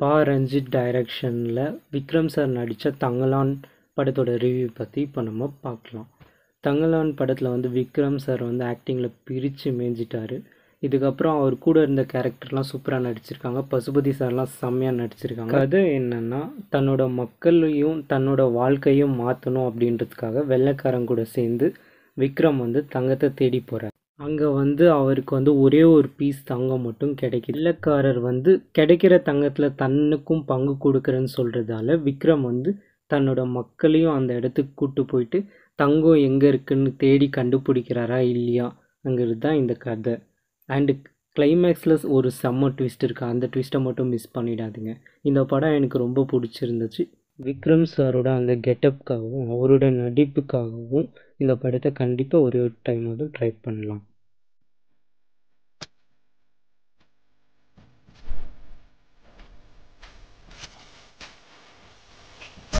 பா. ரஞ்சித் டைரக்ஷனில் விக்ரம் சார் நடித்த தங்கலான் படத்தோட ரிவ்யூ பற்றி இப்போ நம்ம பார்க்கலாம். தங்கலான் படத்தில் வந்து விக்ரம் சார் வந்து ஆக்டிங்கில் பிரித்து மேய்ஞ்சிட்டாரு. இதுக்கப்புறம் அவர் கூட இருந்த கேரக்டர்லாம் சூப்பராக நடிச்சிருக்காங்க. பசுபதி சார்லாம் செம்மையாக நடிச்சிருக்காங்க. கதை என்னென்னா, தன்னோட மக்களையும் தன்னோட வாழ்க்கையும் மாற்றணும் அப்படின்றதுக்காக வெள்ளைக்காரன் கூட சேர்ந்து விக்ரம் வந்து தங்கத்தை தேடி போகிறார். அங்கே வந்து அவருக்கு வந்து ஒரே ஒரு பீஸ் தங்கம் மட்டும் கிடைக்குது. வெள்ளைக்காரர் வந்து கிடைக்கிற தங்கத்தில் தன்னுக்கும் பங்கு கொடுக்குறேன்னு சொல்கிறதால விக்ரம் வந்து தன்னோட மக்களையும் அந்த இடத்துக்கு கூட்டு போயிட்டு தங்கம் எங்கே இருக்குன்னு தேடி கண்டுபிடிக்கிறாரா இல்லையாங்கிறது தான் இந்த கதை. அண்டு கிளைமேக்ஸில் ஒரு செம்ம ட்விஸ்ட் இருக்குது. அந்த ட்விஸ்ட்டை மட்டும் மிஸ் பண்ணிடாதீங்க. இந்த படம் எனக்கு ரொம்ப பிடிச்சிருந்துச்சு. விக்ரம் சாரோட அந்த கெட்டப்புக்காகவும் அவரோட நடிப்புக்காகவும் இந்த படத்தை கண்டிப்பாக ஒரே ஒரு டைம் வந்து ட்ரை பண்ணலாம்.